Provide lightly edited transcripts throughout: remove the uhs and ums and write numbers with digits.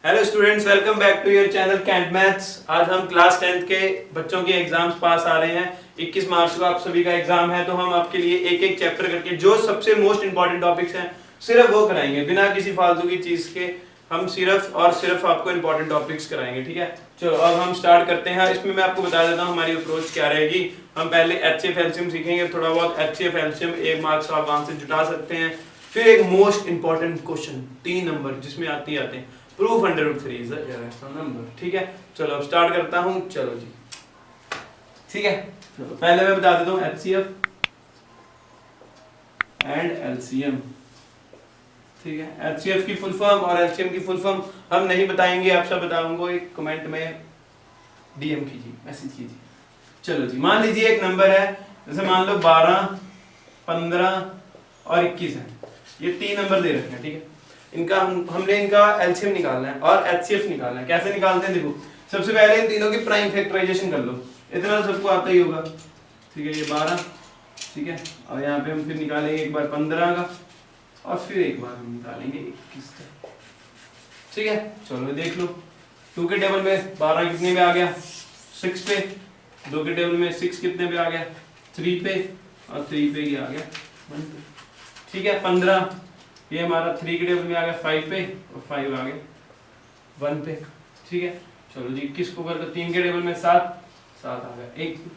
Hello students, welcome back to your channel Kant maths. आज हम class 10th के बच्चों के एग्जाम्स पास आ रहे हैं। 21 मार्च को आप सभी का एग्जाम है, तो हम आपके लिए एक एक चैप्टर करके जो सबसे मोस्ट इंपॉर्टेंट टॉपिक्स हैं सिर्फ वो कराएंगे, बिना किसी फालतू की चीज के। हम सिर्फ और सिर्फ आपको इंपॉर्टेंट टॉपिक्स कराएंगे, ठीक है। चलो अब हम स्टार्ट करते हैं। इसमें मैं आपको बता देता हूँ हमारी अप्रोच क्या रहेगी। हम पहले एचसीएफ एलसीएम सीखेंगे, थोड़ा बहुत एचसीएफ एलसीएम 1 मार्क्स आप वहां से जुटा सकते हैं। फिर एक मोस्ट इंपॉर्टेंट क्वेश्चन 3 नंबर जिसमें आते हैं proof under root 3 is a irrational number, ठीक है। चलो अब स्टार्ट करता हूं। चलो जी, ठीक है। चलो पहले मैं बता देता हूं एचसीएफ एंड एलसीएम, ठीक है। एचसीएफ की फुल फॉर्म और एलसीएम की फुल फॉर्म हम नहीं बताएंगे, आप सब बताऊंगा। एक कमेंट में डीएम कीजिए, मैसेज कीजिए। चलो जी, मान लीजिए एक नंबर है, जैसे मान लो 12, 15 और 21 है। ये 3 नंबर दे रखे हैं, ठीक है। इनका हमने इनका एलसीएम निकालना है और एचसीएफ निकालना है। कैसे निकालते हैं देखो, सबसे पहले इन तीनों की प्राइम फैक्टराइजेशन कर लो। इतना तो सबको आता ही होगा, ठीक है। ये 12, ठीक है। और यहाँ पे हम फिर निकालेंगे एक बार 15 का और फिर एक बार हम निकालेंगे 21 का, ठीक है। चलो देख लो, 2 के टेबल में 12 कितने पे आ गया, 6 पे। 2 के टेबल में 6 कितने पे आ गया, 3 पे। और 3 पे ये आ गया 1 पे, ठीक है। 15 ये हमारा 3 के टेबल में आ गया 5 पे और 5 आ गया 1 पे, ठीक है। चलो जी, 21 को कर दो 3 के टेबल में 7 आ गया 1 पे,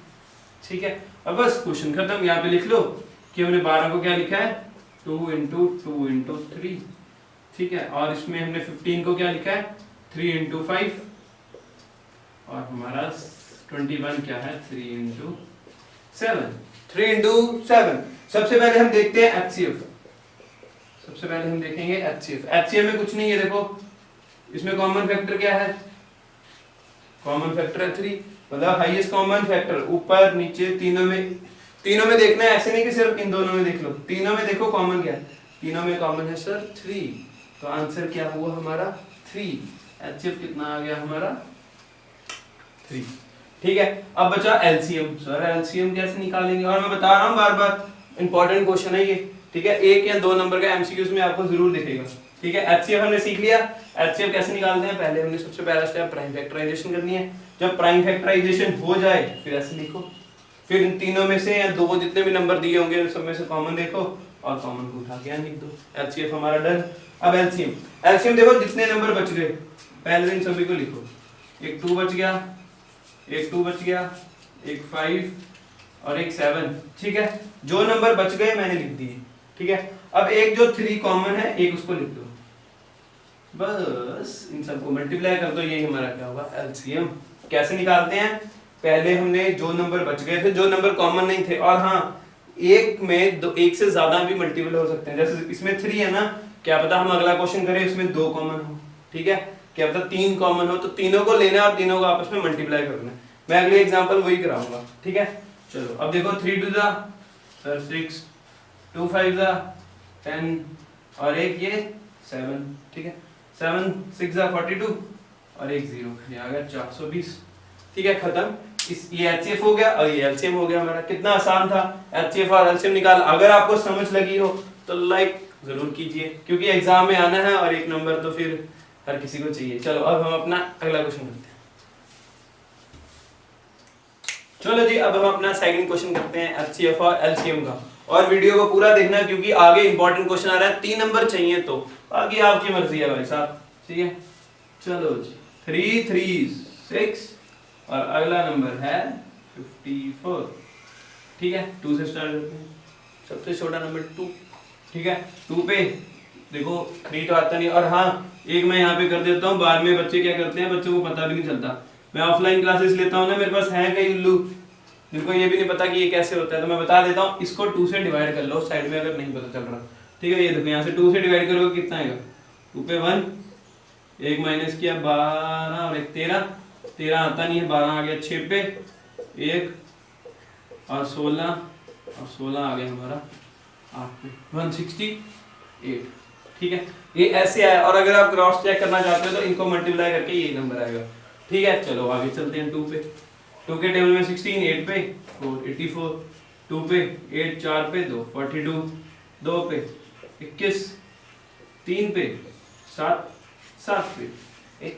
ठीक है। अब बस क्वेश्चन खत्म। यहाँ पे लिख लो कि हमने 12 को क्या लिखा है, 2 इंटू 2 इंटू 3, ठीक है। और इसमें हमने 15 को क्या लिखा है, 3 इंटू 5। और हमारा 21 क्या है, 3 इंटू 7। 3 इंटू 7। सबसे पहले हम देखते हैं एचसीएफ। सबसे पहले हम देखेंगे एचसीएफ। एचसीएफ में कुछ नहीं है, देखो इसमें कॉमन फैक्टर क्या है, कॉमन फैक्टर है 3, मतलब हाईएस्ट कॉमन फैक्टर ऊपर नीचे तीनों में देखना है। ऐसे नहीं कि सिर्फ इन दोनों में देख लो, तीनों में देखो कॉमन क्या है। तीनों में कॉमन है सर 3, तो आंसर क्या हुआ हमारा 3। एचसीएफ कितना आ गया हमारा 3, ठीक है। अब बचा एलसीएम। सर एलसीएम कैसे निकालेंगे, और मैं बता रहा हूँ बार बार, इंपॉर्टेंट क्वेश्चन है ये, ठीक है। 1 या 2 नंबर का एमसीक्यूज में आपको जरूर दिखेगा, ठीक है। एचसीएफ हमने सीख लिया। एचसीएफ कैसे निकालते हैं, पहले हमने सबसे पहला स्टेप प्राइम फैक्टराइजेशन करनी है। जब प्राइम फैक्टराइजेशन हो जाए फिर ऐसे लिखो, फिर इन तीनों में से या 2 जितने भी नंबर दिए होंगे सब में से कॉमन देखो और कॉमन को उठा के यहाँ लिख दो। एचसीएफ हमारा डन। अब एलसीएम। एलसीएम देखो जितने नंबर बच गए पहले इन सभी को लिखो। एक 2 बच गया, एक 2 बच गया, एक 5 और एक 7, ठीक है। जो नंबर बच गए मैंने लिख दिए, ठीक है। अब एक जो 3 कॉमन है एक उसको लिख दो, बस इन सबको मल्टीप्लाई कर दो, यही हमारा क्या होगा एलसीएम। कैसे निकालते हैं, पहले हमने जो नंबर बच गए थे, जो नंबर कॉमन नहीं थे, और हाँ एक में एक से ज्यादा भी मल्टीपल हो सकते हैं। जैसे इसमें 3 है ना, क्या पता हम अगला क्वेश्चन करें इसमें 2 कॉमन हो, ठीक है। क्या पता 3 कॉमन हो, तो तीनों को लेना और तीनों को आपस में मल्टीप्लाई करना है। मैं अगले एग्जांपल वही कराऊंगा, ठीक है। चलो अब देखो 3 टू दा सर 6, 2 5 दा 10 और एक ये 7, ठीक है। 7 6 दा 42 और एक 0, ये आ गया 420, ठीक है। खत्म। इस ये एचसीएफ हो गया और ये एलसीएम हो गया हमारा। कितना आसान था एचसीएफ और एलसीएम निकाल। अगर आपको समझ लगी हो तो लाइक जरूर कीजिए, क्योंकि एग्जाम में आना है और 1 नंबर तो फिर हर किसी को चाहिए। चलो अब हम अपना अगला क्वेश्चन करते हैं। चलो जी, अब हम अपना सेकंड क्वेश्चन करते हैं एचसीएफ और एलसीएम का। और वीडियो को पूरा देखना क्योंकि आगे इंपॉर्टेंट क्वेश्चन आ रहा है। 3 नंबर चाहिए तो बाकी आपकी मर्जी है भाई साहब, ठीक है। चलो जी, 3 3 6 और अगला नंबर है 54, ठीक है। 2 से स्टार्ट करते हैं। सबसे छोटा नंबर 2, ठीक है। 2 पे देखो 3 तो आता नहीं, और हाँ एक मैं यहाँ पे कर देता हूँ। बाद में बच्चे क्या करते हैं, बच्चों को पता भी नहीं चलता। मैं ऑफलाइन क्लासेस लेता हूँ ना, मेरे पास है कई उल्लू जिनको ये भी नहीं पता कि ये कैसे होता है, तो मैं बता देता हूँ। इसको 2 से डिवाइड कर लो साइड में अगर नहीं पता चल रहा, ठीक है। ये देखो यहाँ से 2 से डिवाइड करोगे कितना आएगा, 2 पे 1, एक माइनस किया 12 और एक 13, 13 आता नहीं है, 12 आ गया 6 पे, 1 और 16 और 16 आ गया हमारा 8 पे, 168, ठीक है। ये ऐसे आया। और अगर आप क्रॉस चेक करना चाहते हो तो इनको मल्टीप्लाई करके ये नंबर आएगा, ठीक है। चलो आगे चलते हैं। 2 पे, 2 के टेबल में 16, 8 पे 4 84, 2 पे 8 4 पे 2 42, 2 पे 21, 3 पे 7 7 पे 1,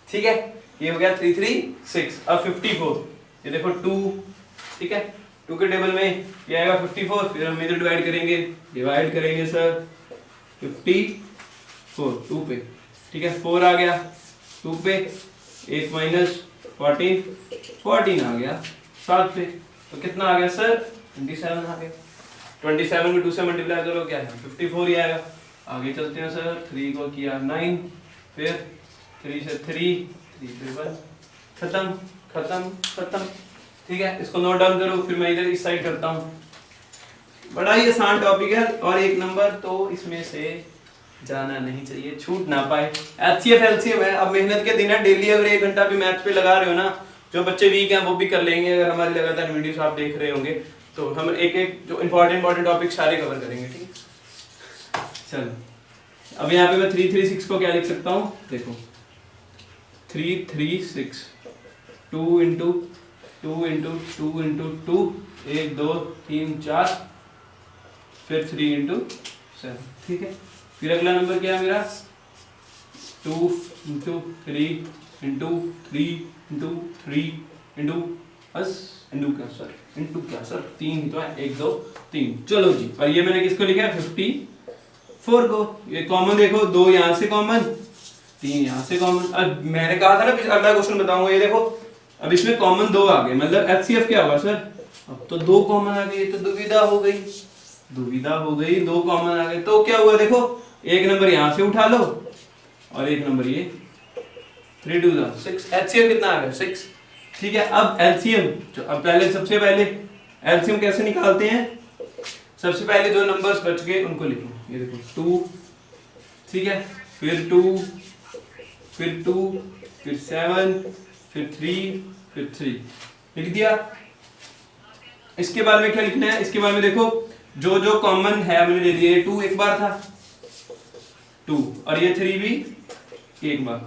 ठीक है। ये हो गया 3 3 6। अब 54, ये देखो 2, ठीक है, 2 के टेबल में ये आएगा 54, फिर हम इधर डिवाइड करेंगे सर 54 2 पे, ठीक है, 4 आ गया 2 पे, 8 माइनस 14 आ गया 7 पे, तो कितना आ गया सर 27 आ गया। 27 को 2 से मल्टीप्लाई करो क्या है 54 ही आएगा। आगे चलते हैं सर, 3 को किया 9, फिर 3 से 3 फिर 1, खत्म, ठीक है। इसको नोट डाउन करो, फिर मैं इधर इस साइड करता हूँ। बड़ा ही आसान टॉपिक है और 1 नंबर तो इसमें से जाना नहीं चाहिए, छूट ना पाए। HCF LCM है, अब मेहनत के दिन है, डेली अगर 1 घंटा भी मैथ्स पे लगा रहे हो ना, जो बच्चे वीक हैं वो भी कर लेंगे। अगर हमारी लगातार वीडियोस आप देख रहे होंगे तो हम एक जो इंपॉर्टेंट टॉपिक सारे कवर करेंगे, ठीक है। चलो अब यहाँ पे मैं 3 3 6 को क्या लिख सकता हूँ, देखो 3 3 6 2 इंटू 2 इंटू 2 इंटू 2 1 2 3 4 फिर 3 इंटू 7, ठीक है। फिर अगला नंबर क्या है मेरा 2 इंटू 3 इंटू 3 इंटू 3 इंटू क्या सर 3 तो है 1 2 3। चलो जी, और ये मैंने किसको लिखा है 54 को। ये कॉमन देखो, 2 यहाँ से कॉमन, 3 यहाँ से कॉमन। अब मैंने कहा था ना अगला क्वेश्चन बताऊंगा, ये देखो अब इसमें कॉमन 2 आ गए, मतलब HCF क्या होगा सर, अब तो 2 कॉमन आ गए, तो दुविधा हो गई 2 कॉमन आ गए, तो क्या हुआ देखो, एक नंबर यहाँ से उठा लो और एक नंबर ये 3 2 6। HCF कितना आ गया 6, ठीक है। अब LCM, अब सबसे पहले LCM कैसे निकालते हैं, सबसे पहले जो नंबर्स बच गए उनको लिखो। ये देखो 2, ठीक है, फिर 2 फिर 2 फिर 7 फिर 3 फिर 3 लिख दिया। इसके बाद में क्या लिखना है, इसके बाद में देखो जो जो कॉमन है मैंने ले लिया, 2 एक बार था 2 और ये 3 भी एक बार,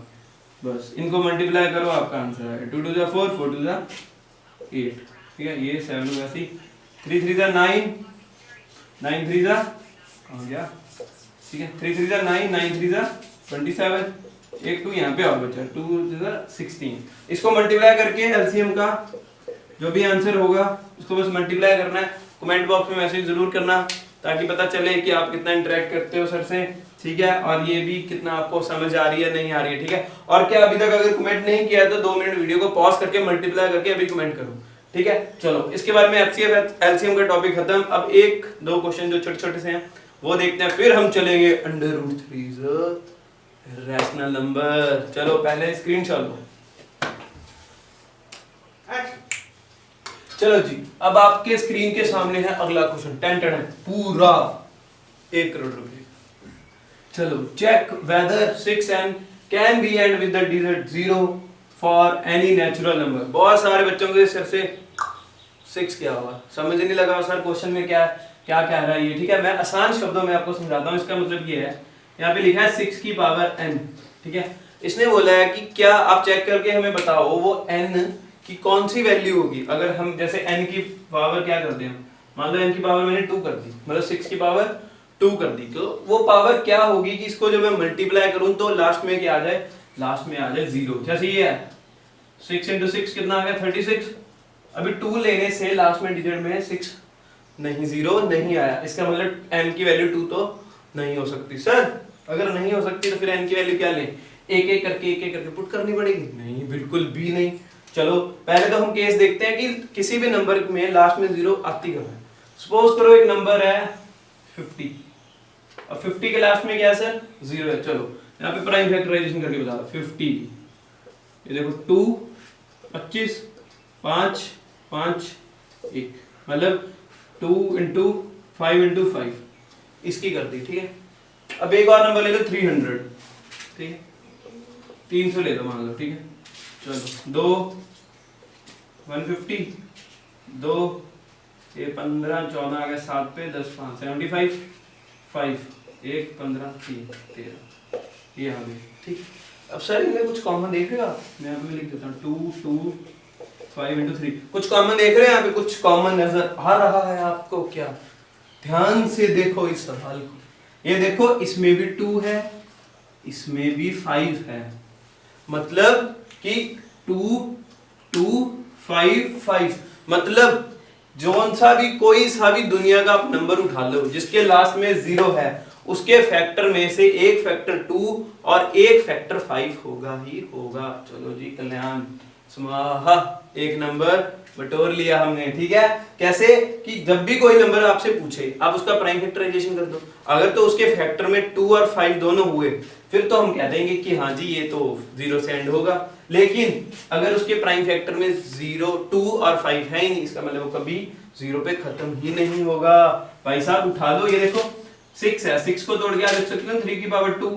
बस इनको मल्टीप्लाई करो आपका आंसर है 2 2 4 4 2 8, ठीक है। ये 7 होगा 3 3 9 9 3 हो गया, ठीक है। 3 3 9 9 3 27, एक 2 यहाँ पे और बचा 2 16। इसको मल्टीप्लाई करके एलसीएम का जो भी आंसर होगा उसको बस मल्टीप्लाई करना है। कमेंट बॉक्स में मैसेज जरूर करना ताकि पता चले कि आप कितना इंटरेक्ट करते हो सर से, ठीक है, और ये भी कितना आपको समझ आ रही है नहीं आ रही है, ठीक है। और क्या अभी तक अगर कमेंट नहीं किया तो 2 मिनट वीडियो को पॉज करके मल्टीप्लाई करके अभी कमेंट करो, ठीक है। चलो इसके बाद में एचसीएफ एलसीएम का टॉपिक खत्म। अब 1-2 क्वेश्चन जो छोटे छोटे से हैं वो देखते हैं, फिर हम चलेंगे √3 रैशनल नंबर। चलो पहले स्क्रीनशॉट लो। चलो जी, अब आपके स्क्रीन के सामने है अगला क्वेश्चन, टेंटेड है पूरा 1 करोड़ रुपए। चलो, check whether 6n can be end with the digit 0 for any natural number. बहुत सारे बच्चों के सिर से 6 क्या होगा समझ नहीं लगा सर क्वेश्चन में क्या क्या कह रहा है ये, ठीक है। मैं आसान शब्दों में आपको समझाता हूँ। इसका मतलब ये है, यहाँ पे लिखा है 6 की पावर n, ठीक है। इसने बोला है कि क्या आप चेक करके हमें बताओ वो n की कौन सी वैल्यू होगी अगर हम जैसे n की पावर क्या करते हैं, मान लो n की पावर मैंने 2 कर दी, मतलब 6 की पावर 2 कर दी, तो वो पावर क्या होगी कि इसको जब मैं मल्टीप्लाई करूं तो लास्ट में क्या आ जाए, लास्ट में आ जाए 0। जैसे ये है 6 × 6 कितना आ गया 36। अभी 2 लेने से लास्ट में डिजिट में 6 नहीं 0 नहीं आया, इसका मतलब n की वैल्यू 2 तो नहीं हो सकती। सर अगर नहीं हो सकती तो फिर n की वैल्यू क्या लें, एक एक करके पुट करनी पड़ेगी? नहीं, बिल्कुल भी नहीं। चलो पहले तो हम केस देखते हैं कि किसी भी नंबर में लास्ट में 0 आती कब है। सपोज करो एक नंबर है 50, अब 50 के लास्ट में क्या है सर 0 है। चलो यहाँ पे प्राइम फैक्टराइजेशन करके बता दो 50, ये देखो 2 25 5 5 1, मतलब 2 × 5 × 5 इसकी कर दी, ठीक है। अब एक और नंबर ले लो 300, ठीक है, 300 ले लो मान लो, ठीक है। चलो 2 150 2 ये 15 14 आ गया 7 पे 10 5 75 5 1 15 3 13 ये आ गई, ठीक। अब सर इनमें कुछ कॉमन देख रहे हो आप, मैं यहाँ पे लिख देता हूँ 2 2 5 × 3, कुछ कॉमन देख रहे हैं यहाँ पे, कुछ कॉमन नजर आ रहा है आपको क्या? ध्यान से देखो इस सवाल को, ये देखो इसमें भी 2 है, इसमें भी 5 है, मतलब कि 2 2 5 5, मतलब जोन सा भी कोई सा भी दुनिया का आप नंबर उठा लो जिसके लास्ट में 0 है, उसके फैक्टर में से एक फैक्टर 2 और एक फैक्टर 5 होगा ही होगा। चलो जी कल्याण स्वाहा, एक नंबर बटोर लिया हमने। ठीक है, कैसे कि जब भी कोई नंबर आपसे पूछे आप उसका प्राइम फैक्टराइजेशन कर दो, अगर तो उसके फैक्टर में 2 और 5 दोनों हुए फिर तो हम कह देंगे कि हाँ जी ये तो 0 से एंड होगा। लेकिन अगर उसके प्राइम फैक्टर में 0 2 और 5 है ही नहीं, इसका मतलब वो कभी 0 पे खत्म ही नहीं होगा। भाई साहब उठा लो, ये देखो 6 है, 6 को तोड़ के आप लिख सकते हो 3 की पावर 2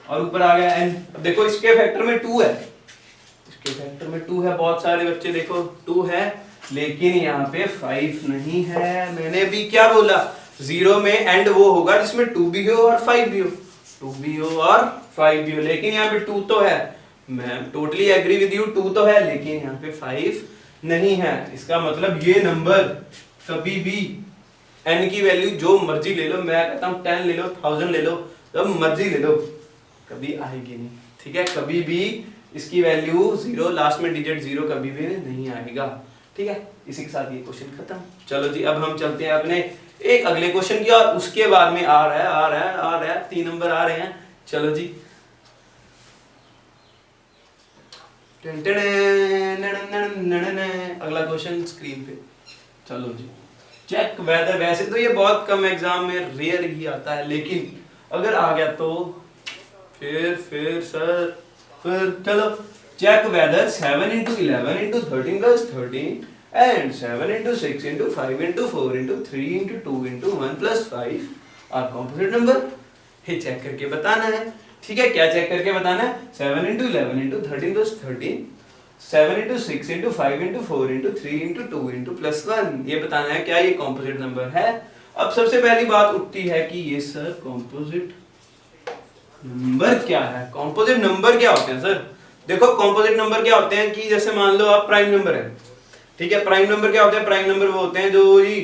और ऊपर आ गया n। अब देखो इसके फैक्टर में 2 है, इसके फैक्टर में 2 है, बहुत सारे बच्चे देखो 2 है, लेकिन यहाँ पे 5 नहीं है। मैंने भी क्या बोला, 0 में एंड वो होगा जिसमें 2 भी हो और 5 भी हो, 2 भी हो और 5 भी हो, लेकिन यहाँ पे 2 तो है। मैं टोटली एग्री विद यू, 2 तो है लेकिन यहाँ पे 5 नहीं है। इसका मतलब ये नंबर कभी भी n की वैल्यू जो मर्जी ले लो, मैं कहता हूँ 10 ले लो, 1000 ले लो, जब मर्जी ले लो, कभी आएगी नहीं। ठीक है, कभी भी इसकी वैल्यू 0, लास्ट में डिजिट 0 कभी भी नहीं आएगा। ठीक है, इसी के साथ ये क्वेश्चन खत्म। चलो जी अब हम चलते हैं अपने एक अगले क्वेश्चन की, और उसके बाद में आ रहा है 3 नंबर आ रहे हैं। चलो जी अगला क्वेश्चन स्क्रीन पे। चलो जी, चेक वेदर, वैसे तो ये बहुत कम एग्जाम में रेयर ही आता है, लेकिन अगर आ गया तो फिर सर फिर चलो check weather 7 into 11 into 13 plus 13 and 7 into 6 into 5 into 4 into 3 into 2 into 1 plus 5 are composite number। ये चेक करके बताना है। ठीक है, क्या चेक करके बताना है, 7 into 11 into 13 plus 13, 7 into 6 into 5 into 4 into 3 into 2 into plus 1, ये बताना है क्या ये कॉम्पोजिट नंबर है। अब सबसे पहली बात उठती है कि ये सर कॉम्पोजिट नंबर क्या है। कॉम्पोजिट नंबर क्या होते हैं सर, देखो कॉम्पोजिट नंबर क्या होते हैं कि जैसे मान लो आप प्राइम नंबर है, ठीक है, प्राइम नंबर क्या होते हैं, प्राइम नंबर वो होते हैं जो ही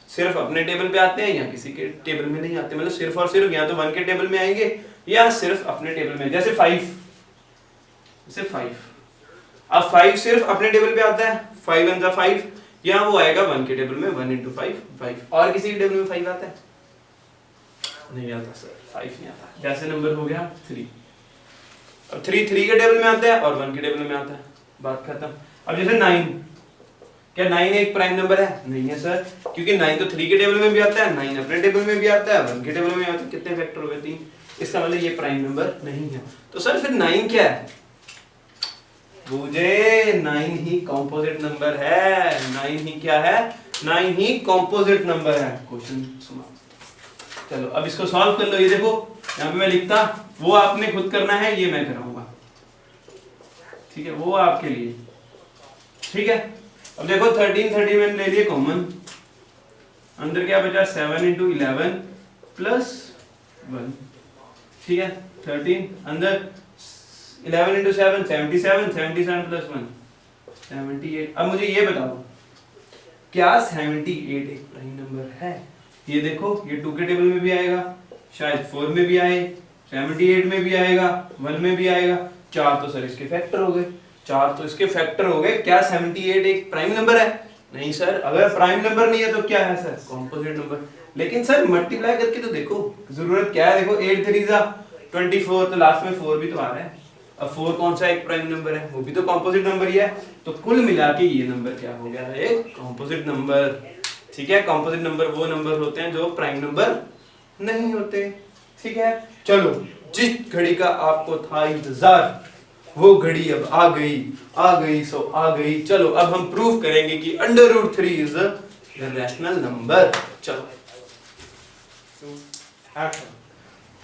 सिर्फ अपने टेबल पे आते हैं या किसी के टेबल में नहीं आते, मतलब सिर्फ और सिर्फ या तो 1 के टेबल में आएंगे या सिर्फ अपने टेबल में। जैसे 5, जैसे 5, अब 5 सिर्फ अपने टेबल पे आता है, 5 1 5, या वो आएगा 1 के टेबल में 1 into 5 5, और किसी के टेबल में 5 आता है नहीं आता सर, 5 नहीं आता। जैसे नंबर हो गया 3, अब 3 3 के टेबल में आता है और 1 के टेबल में आता है, बात खत्म। अब जैसे 9, क्या 9 एक प्राइम नंबर है, नहीं है सर, क्योंकि 9 तो 3 के टेबल में भी आता है, 9 अपने टेबल में भी आता है, 1 के टेबल में आता है, कितने फैक्टर हो गए 3, इसका मतलब ये प्राइम नंबर नहीं है। तो सर फिर 9 क्या है, मुझे 9 ही कॉम्पोजिट नंबर है, 9 ही क्या है, 9 ही कॉम्पोजिट नंबर है। क्वेश्चन सुना, चलो अब इसको सॉल्व कर लो। ये देखो यहाँ पे मैं लिखता, वो आपने खुद करना है, ये मैं कराऊंगा, ठीक है, वो आपके लिए। ठीक है, अब देखो 13 30 मैंने ले लिए कॉमन, अंदर क्या बचा 7 into 11 plus 1, ठीक है, 13 अंदर 11 into 7 77, 77 plus 1 78। अब मुझे ये बताओ क्या 78 एक प्राइम नंबर है। ये देखो ये 2 के टेबल में भी आएगा, शायद 4 में भी आए, 78 में भी आएगा, 1 में भी आएगा, 4 तो सर इसके फैक्टर हो गए, 4 तो इसके फैक्टर हो गए। क्या 78 एक प्राइम नंबर है, नहीं सर। अगर प्राइम नंबर नहीं है तो क्या है सर, कॉम्पोजिट नंबर। लेकिन सर मल्टीप्लाई करके तो देखो, जरूरत क्या है, देखो 8 3 24, तो लास्ट में 4 भी तो आ रहा है। अब 4 कौन सा एक प्राइम नंबर है, वो भी तो कॉम्पोजिट नंबर ही है। तो कुल मिला के ये नंबर क्या हो गया, एक कॉम्पोजिट नंबर। ठीक है, कॉम्पोजिट नंबर वो नंबर होते हैं जो प्राइम नंबर नहीं होते। ठीक है, चलो जिस घड़ी का आपको था इंतजार वो घड़ी अब आ गई सो आ गई। चलो अब हम प्रूव करेंगे कि √3 इज अ रैशनल नंबर। चलो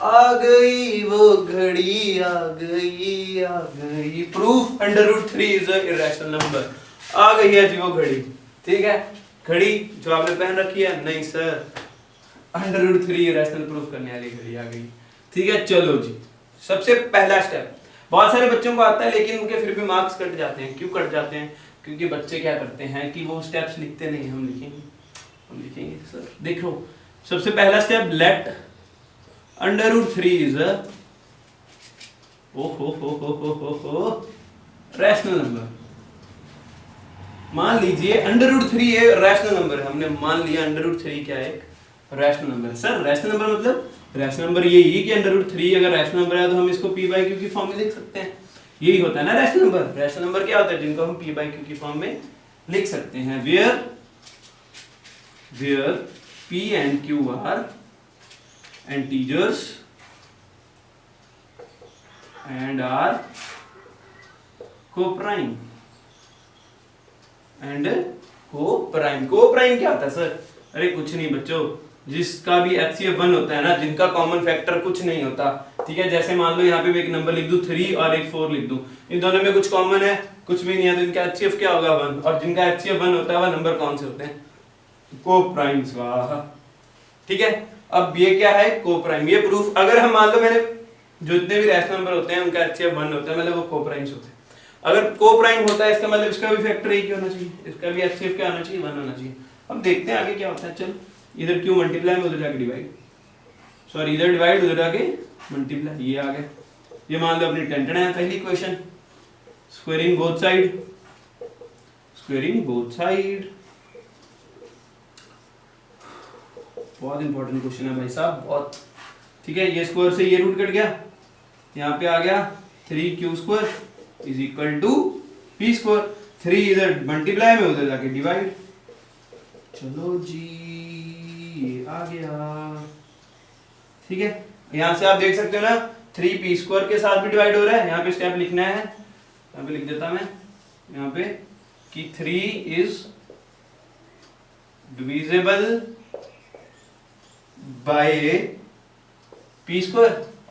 आ गई वो घड़ी, आ गई proof √3 is a irrational number. आ गई है जी वो घड़ी। ठीक है, घड़ी जो आपने पहन रखी है, नहीं सर, √3 इरेशनल प्रूफ करने वाली घड़ी आ गई। ठीक है, चलो जी सबसे पहला स्टेप बहुत सारे बच्चों को आता है, लेकिन उनके फिर भी मार्क्स कट जाते हैं। क्यों कट जाते हैं, क्योंकि बच्चे क्या करते हैं कि वो स्टेप्स लिखते नहीं। हम लिखेंगे सर। देखो सबसे पहला स्टेप, लेट √3 इज अ ओ हो रैशनल नंबर। मान लीजिए √3 ये रैशनल नंबर है, हमने मान लिया √3 क्या है, एक रैशनल नंबर है। सर रैशनल नंबर मतलब रैशनल नंबर यही कि √3 अगर रैशनल नंबर है तो हम इसको p/q की फॉर्म में लिख सकते हैं। यही होता है ना रैशनल नंबर। रैशनल नंबर क्या होता है, जिनको हम p/q की फॉर्म में लिख सकते हैं। Where p and q are integers and are co-prime and co-prime। co-prime क्या होता है सर? अरे कुछ नहीं बच्चों, जिसका भी HCF 1 होता है ना, जिनका कॉमन फैक्टर कुछ नहीं होता, ठीक है। जैसे मान लो यहाँ पे मैं एक नंबर लिख दूं 3 और एक 4 लिख दूं, इन दोनों में कुछ कॉमन है? कुछ भी नहीं है, तो इनका HCF क्या होगा 1। और जिनका HCF 1 होता है वह नंबर कौन से होते हैं? को-प्राइम्स। वाह, ठीक है। अब ये क्या है? को-प्राइम। ये प्रूफ अगर हम मान लो मैंने जो जितने भी रैशनल नंबर होते हैं उनका HCF 1 होता है, मतलब वो को-प्राइम्स होते हैं। अगर को-प्राइम होता है इसका मतलब इसका भी फैक्टर एक ही होना चाहिए, इसका भी HCF क्या होना चाहिए? 1 होना चाहिए। अब देखते हैं आगे क्या होता है। चलो इधर क्यों मल्टीप्लाई में उधर जाके डिवाइड, सॉरी इधर डिवाइड उधर जाके मल्टीप्लाई, ये आ गया। ये मान लो अपनी टेंशन है पहली equation, squaring both side, squaring both side. बहुत इंपॉर्टेंट क्वेश्चन है भाई साहब, बहुत, ठीक है। ये स्क्वायर से ये रूट कट गया, यहाँ पे आ गया 3q² is equal to p²। 3 इधर मल्टीप्लाई में उधर जाके डिवाइड। चलो जी ये आ गया, ठीक है। यहाँ से आप देख सकते हो ना 3p² के साथ भी डिवाइड हो रहा है। यहाँ पे स्टेप लिखना है, यहाँ पे लिख देता मैं यहाँ पे कि 3 इज डिविजिबल बाय p²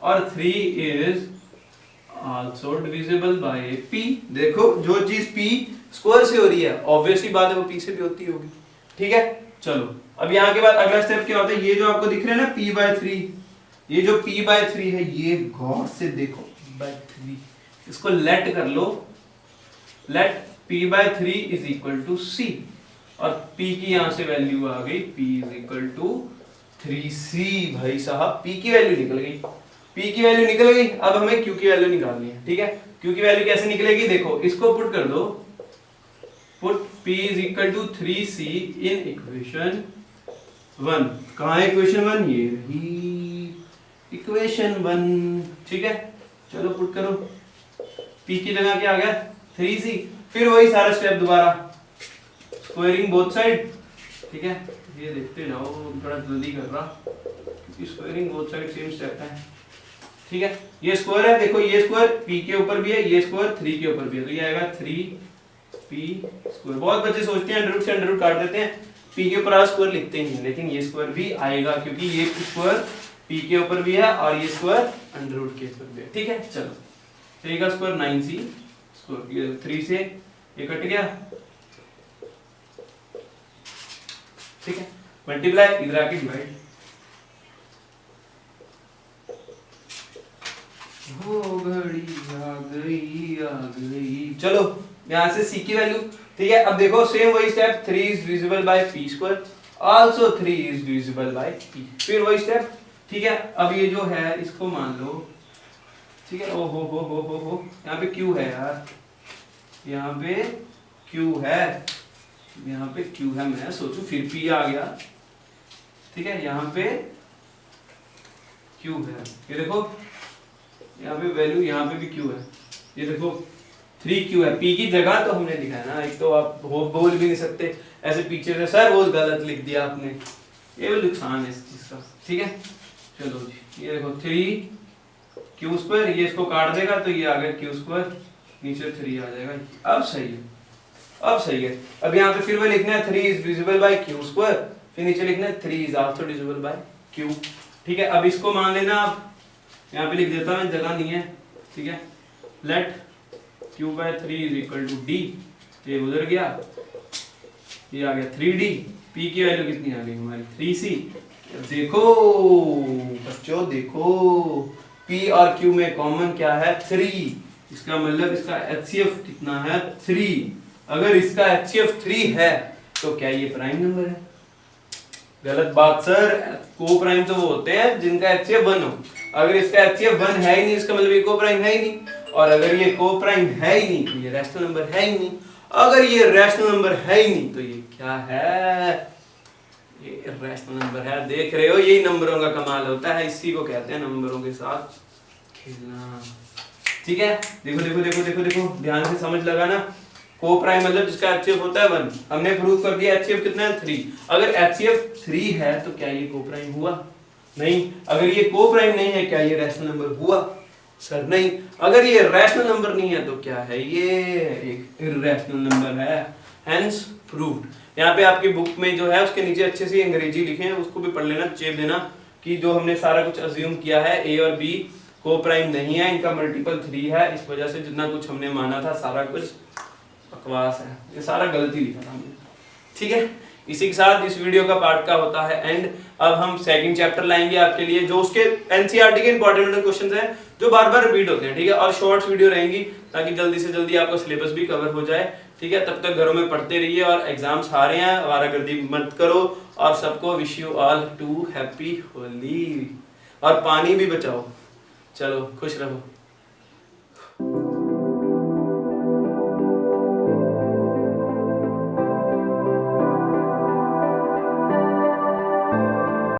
और 3 is also divisible by p। देखो जो चीज p² से हो रही है ऑब्वियसली बात है वो p से भी होती होगी, ठीक है। चलो अब यहाँ के बाद अगला स्टेप क्या होता है, ये जो आपको दिख रहा है ना p/3, ये जो p/3 है ये गौर से देखो p/3, इसको लेट कर लो, let p/3 is equal to c और p की यहाँ से वैल्यू आ गई p is equal to 3c। भाई साहब p की वैल्यू निकल गई, p की वैल्यू निकल गई। अब हमें q की वैल्यू निकालनी है, ठीक है। q की वैल्यू कैसे निकलेगी, देखो इसको पुट कर दो, put p is equal to 3c in equation 1। कहाँ है इक्वेशन 1? ये रही इक्वेशन 1, ठीक है। चलो पुट करो, p की जगह क्या आ गया 3c। फिर वही सारा स्टेप दोबारा, स्क्वायरिंग बोथ साइड, ठीक है। ये देखते जाओ, थोड़ा जल्दी कर रहा क्योंकि squaring both side same step है, ठीक है। ये स्क्वायर है, देखो ये स्क्वायर p के ऊपर भी है, ये स्क्वायर 3 के ऊपर भी है, तो ये आएगा 3p²। बहुत बच्चे सोचते हैं अंडर से अंडर काट देते हैं, p के ऊपर स्क्वायर लिखते ही नहीं, लेकिन ये स्क्वायर भी आएगा क्योंकि ये स्क्वायर p के ऊपर भी है और ये स्क्वायर अंडर के ऊपर भी है, ठीक है। चलो 3 का स्क्वायर 9c, स्क्वायर 3 से ये कट गया, ठीक है। मल्टीप्लाई इधर आके डिवाइड, हो घड़ी आ गई आ गई। चलो यहाँ से c की वैल्यू, ठीक है। अब देखो सेम वही step, 3 is divisible by p², also 3 is divisible by p। फिर वही स्टेप, ठीक है। अब ये जो है इसको मान लो, ठीक है। ओ हो यहाँ पे q है यार, यहाँ पे q है, यहाँ पे q है, मैं सोचूं फिर p आ गया, ठीक है। यहाँ पे q है, ये देखो यहाँ पे वैल्यू, यहाँ पे भी q है, ये देखो 3q है। p की जगह तो हमने लिखा है ना, एक तो आप बोल भी नहीं सकते ऐसे पीछे से सर वो गलत लिख दिया आपने, ये भी नुकसान है इस चीज का, ठीक है। चलो जी ये देखो 3q², ये इसको काट देगा तो ये आ गया q², नीचे 3 आ जाएगा। अब सही है, अब सही है। अब यहाँ पे फिर वही लिखना है 3 इज डिविजिबल बाय q², फिर नीचे लिखना है 3 is also divisible by q, ठीक है। अब इसको मान लेना, आप यहाँ पे लिख देता हूँ, जगह नहीं है, ठीक है। Let q/3 is equal to d, ये उधर गया, ये आ गया 3d, p की वैल्यू कितनी आ गई हमारी 3c। देखो बच्चों देखो p और q में कॉमन क्या है 3, इसका मतलब इसका HCF कितना है 3। अगर इसका HCF 3 है तो क्या ये प्राइम नंबर है? गलत बात सर, को प्राइम तो वो होते हैं जिनका HCF 1 हो। अगर इसका HCF 1 है ही नहीं, इसका मतलब ये को प्राइम है ही नहीं, और अगर ये को प्राइम है ही नहीं तो ये रैशनल नंबर है ही नहीं, अगर ये रैशनल नंबर है ही नहीं तो ये क्या है, ये रैशनल नंबर है। देख रहे हो, यही नंबरों का कमाल होता है, इसी को कहते हैं नंबरों के साथ खेलना। ठीक है, देखो देखो देखो देखो देखो, ध्यान से समझ लगाना। को प्राइम मतलब जिसका HCF होता है 1, हमने प्रूव कर दिया HCF कितना है 3। अगर HCF 3 है तो क्या ये को प्राइम हुआ? नहीं। अगर ये को प्राइम नहीं है, क्या ये रैशनल नंबर हुआ? सर नहीं। अगर ये रैशनल नंबर नहीं है तो क्या है? ये एक इरैशनल नंबर है, हेंस प्रूव्ड। यहाँ पे आपकी बुक में जो है उसके नीचे अच्छे से अंग्रेजी लिखे हैं, उसको भी पढ़ लेना, चेप देना कि जो हमने सारा कुछ अज्यूम किया है ए और बी को प्राइम नहीं है, इनका मल्टीपल 3 है, इस वजह से जितना कुछ हमने माना था सारा कुछ बकवास है, ये सारा गलती लिखा था हमने। ठीक है, इसी के साथ इस वीडियो का पार्ट का होता है एंड। अब हम सेकंड चैप्टर लाएंगे आपके लिए, जो उसके एनसीईआरटी के इंपॉर्टेंट क्वेश्चंस हैं जो बार बार रिपीट होते हैं। ठीक है, और शॉर्ट्स वीडियो रहेंगी ताकि जल्दी से जल्दी आपका सिलेबस भी कवर हो जाए। ठीक है, तब तक घरों में पढ़ते रहिए और एग्जाम्स आ रहे हैं, आवारागर्दी मत करो, और सबको wish you all to happy Holi, और पानी भी बचाओ। चलो, खुश रहो।